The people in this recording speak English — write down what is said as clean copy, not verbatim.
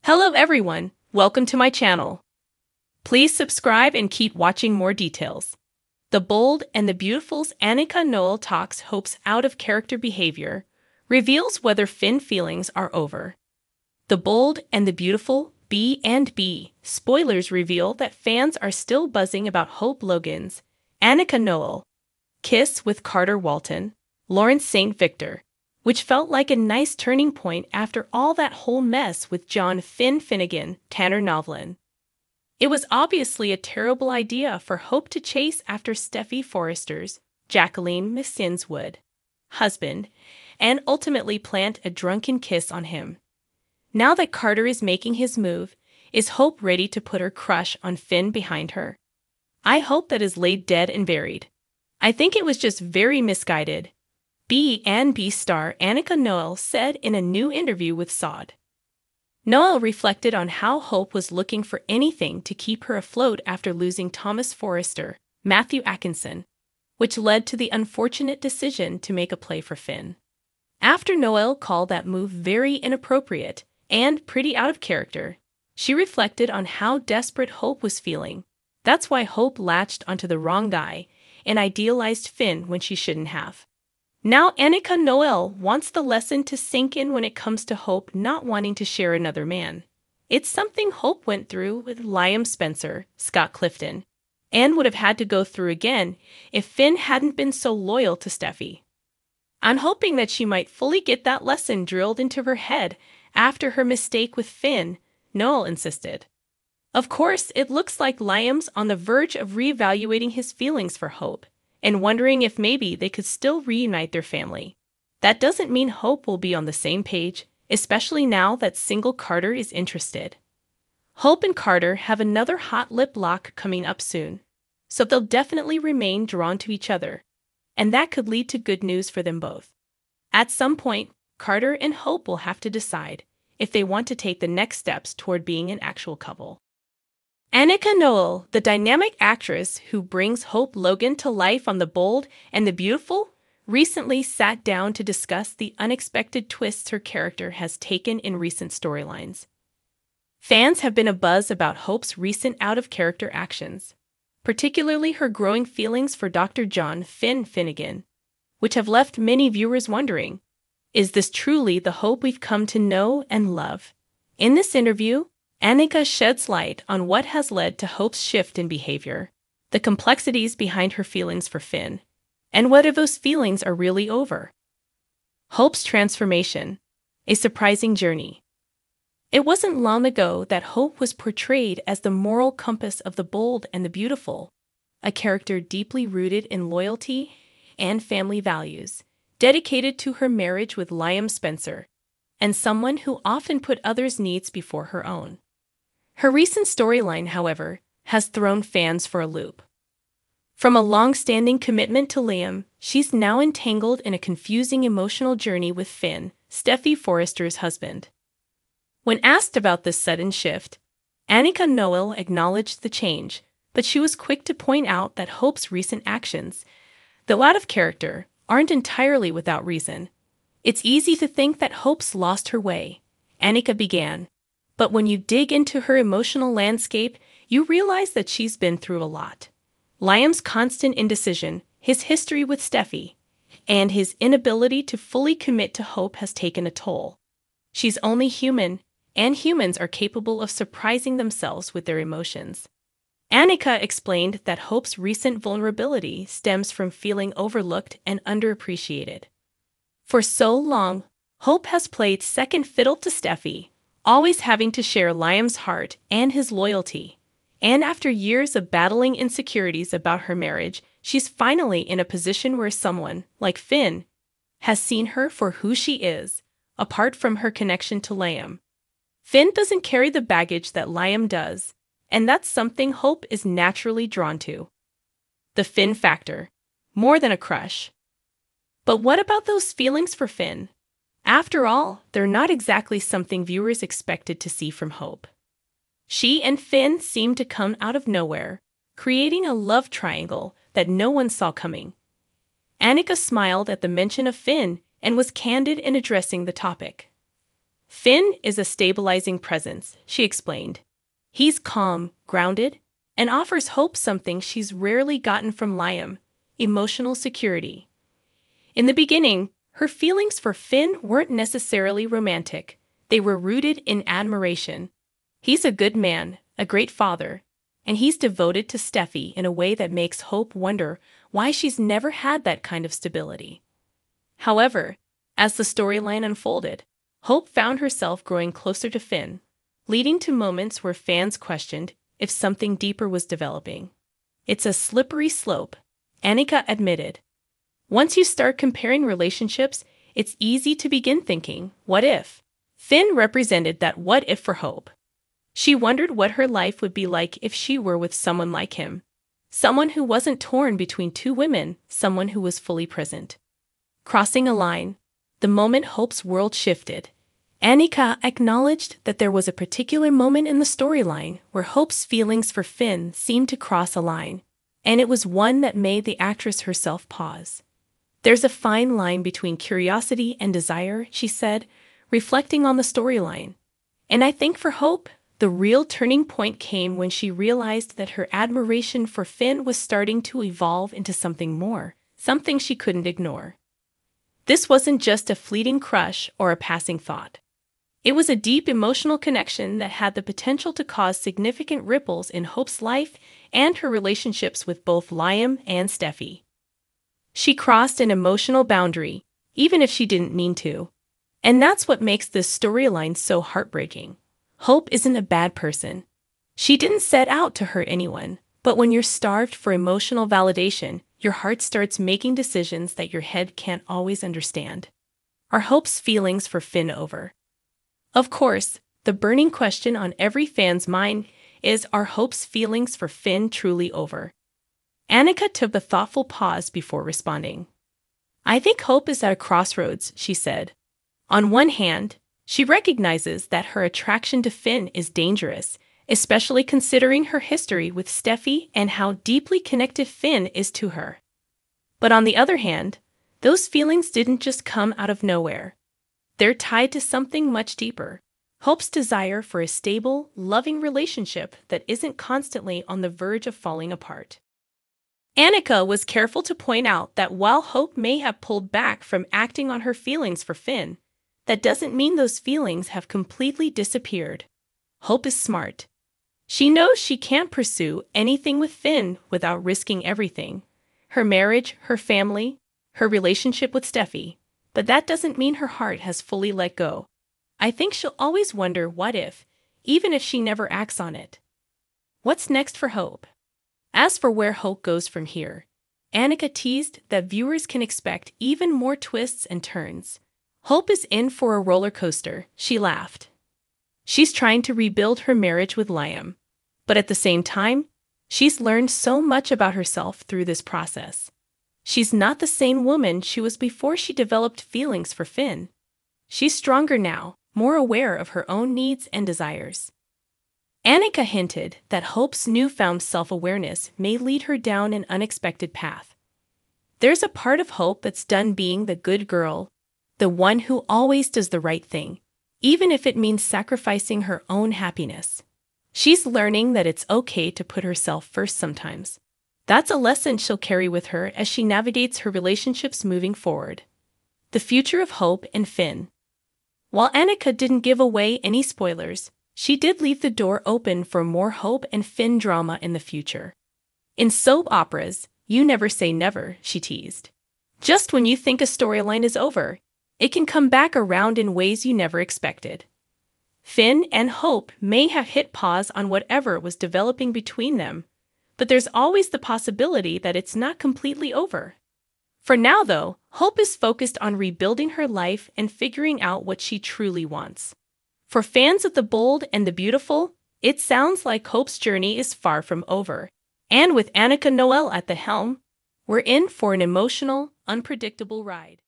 Hello everyone, welcome to my channel. Please subscribe and keep watching more details. The Bold and the Beautiful's Annika Noel talks Hope's out-of-character behavior, reveals whether Finn feelings are over. The Bold and the Beautiful, B and B, spoilers reveal that fans are still buzzing about Hope Logan's Annika Noel kiss with Carter Walton, Lawrence St. Victor, which felt like a nice turning point after all that whole mess with John Finn Finnegan, Tanner Novlin. It was obviously a terrible idea for Hope to chase after Steffy Forrester's, Jacqueline Wood, husband, and ultimately plant a drunken kiss on him. Now that Carter is making his move, is Hope ready to put her crush on Finn behind her? I hope that is laid dead and buried. I think it was just very misguided. B and B star Annika Noel said in a new interview with Sod. Noel reflected on how Hope was looking for anything to keep her afloat after losing Thomas Forrester, Matthew Atkinson, which led to the unfortunate decision to make a play for Finn. After Noel called that move very inappropriate and pretty out of character, she reflected on how desperate Hope was feeling. That's why Hope latched onto the wrong guy and idealized Finn when she shouldn't have. Now Annika Noel wants the lesson to sink in when it comes to Hope not wanting to share another man. It's something Hope went through with Liam Spencer, Scott Clifton, and would have had to go through again if Finn hadn't been so loyal to Steffy. I'm hoping that she might fully get that lesson drilled into her head after her mistake with Finn, Noel insisted. Of course, it looks like Liam's on the verge of reevaluating his feelings for Hope and wondering if maybe they could still reunite their family. That doesn't mean Hope will be on the same page, especially now that single Carter is interested. Hope and Carter have another hot lip lock coming up soon, so they'll definitely remain drawn to each other, and that could lead to good news for them both. At some point, Carter and Hope will have to decide if they want to take the next steps toward being an actual couple. Annika Noel, the dynamic actress who brings Hope Logan to life on The Bold and the Beautiful, recently sat down to discuss the unexpected twists her character has taken in recent storylines. Fans have been abuzz about Hope's recent out-of-character actions, particularly her growing feelings for Dr. John Finn Finnegan, which have left many viewers wondering, is this truly the Hope we've come to know and love? In this interview, Annika sheds light on what has led to Hope's shift in behavior, the complexities behind her feelings for Finn, and whether those feelings are really over. Hope's transformation, a surprising journey. It wasn't long ago that Hope was portrayed as the moral compass of the Bold and the Beautiful, a character deeply rooted in loyalty and family values, dedicated to her marriage with Liam Spencer, and someone who often put others' needs before her own. Her recent storyline, however, has thrown fans for a loop. From a long-standing commitment to Liam, she's now entangled in a confusing emotional journey with Finn, Steffy Forrester's husband. When asked about this sudden shift, Annika Noel acknowledged the change, but she was quick to point out that Hope's recent actions, though out of character, aren't entirely without reason. It's easy to think that Hope's lost her way, Annika began. But when you dig into her emotional landscape, you realize that she's been through a lot. Liam's constant indecision, his history with Steffy, and his inability to fully commit to Hope has taken a toll. She's only human, and humans are capable of surprising themselves with their emotions. Annika explained that Hope's recent vulnerability stems from feeling overlooked and underappreciated. For so long, Hope has played second fiddle to Steffy, always having to share Liam's heart and his loyalty. And after years of battling insecurities about her marriage, she's finally in a position where someone, like Finn, has seen her for who she is, apart from her connection to Liam. Finn doesn't carry the baggage that Liam does, and that's something Hope is naturally drawn to. The Finn factor, more than a crush. But what about those feelings for Finn? After all, they're not exactly something viewers expected to see from Hope. She and Finn seemed to come out of nowhere, creating a love triangle that no one saw coming. Annika smiled at the mention of Finn and was candid in addressing the topic. Finn is a stabilizing presence, she explained. He's calm, grounded, and offers Hope something she's rarely gotten from Liam: emotional security. In the beginning, her feelings for Finn weren't necessarily romantic. They were rooted in admiration. He's a good man, a great father, and he's devoted to Steffi in a way that makes Hope wonder why she's never had that kind of stability. However, as the storyline unfolded, Hope found herself growing closer to Finn, leading to moments where fans questioned if something deeper was developing. It's a slippery slope, Annika admitted. Once you start comparing relationships, it's easy to begin thinking, what if? Finn represented that what if for Hope. She wondered what her life would be like if she were with someone like him. Someone who wasn't torn between two women, someone who was fully present. Crossing a line, the moment Hope's world shifted, Annika acknowledged that there was a particular moment in the storyline where Hope's feelings for Finn seemed to cross a line, and it was one that made the actress herself pause. There's a fine line between curiosity and desire, she said, reflecting on the storyline. And I think for Hope, the real turning point came when she realized that her admiration for Finn was starting to evolve into something more, something she couldn't ignore. This wasn't just a fleeting crush or a passing thought. It was a deep emotional connection that had the potential to cause significant ripples in Hope's life and her relationships with both Liam and Steffi. She crossed an emotional boundary, even if she didn't mean to. And that's what makes this storyline so heartbreaking. Hope isn't a bad person. She didn't set out to hurt anyone, but when you're starved for emotional validation, your heart starts making decisions that your head can't always understand. Are Hope's feelings for Finn over? Of course, the burning question on every fan's mind is, are Hope's feelings for Finn truly over? Annika took a thoughtful pause before responding. I think Hope is at a crossroads, she said. On one hand, she recognizes that her attraction to Finn is dangerous, especially considering her history with Steffi and how deeply connected Finn is to her. But on the other hand, those feelings didn't just come out of nowhere. They're tied to something much deeper: Hope's desire for a stable, loving relationship that isn't constantly on the verge of falling apart. Annika was careful to point out that while Hope may have pulled back from acting on her feelings for Finn, that doesn't mean those feelings have completely disappeared. Hope is smart. She knows she can't pursue anything with Finn without risking everything: her marriage, her family, her relationship with Steffi. But that doesn't mean her heart has fully let go. I think she'll always wonder what if, even if she never acts on it. What's next for Hope? As for where Hope goes from here, Annika teased that viewers can expect even more twists and turns. Hope is in for a roller coaster, she laughed. She's trying to rebuild her marriage with Liam, but at the same time, she's learned so much about herself through this process. She's not the same woman she was before she developed feelings for Finn. She's stronger now, more aware of her own needs and desires. Annika hinted that Hope's newfound self-awareness may lead her down an unexpected path. There's a part of Hope that's done being the good girl, the one who always does the right thing, even if it means sacrificing her own happiness. She's learning that it's okay to put herself first sometimes. That's a lesson she'll carry with her as she navigates her relationships moving forward. The future of Hope and Finn. While Annika didn't give away any spoilers, she did leave the door open for more Hope and Finn drama in the future. In soap operas, you never say never, she teased. Just when you think a storyline is over, it can come back around in ways you never expected. Finn and Hope may have hit pause on whatever was developing between them, but there's always the possibility that it's not completely over. For now, though, Hope is focused on rebuilding her life and figuring out what she truly wants. For fans of the bold and the beautiful, it sounds like Hope's journey is far from over. And with Annika Noel at the helm, we're in for an emotional, unpredictable ride.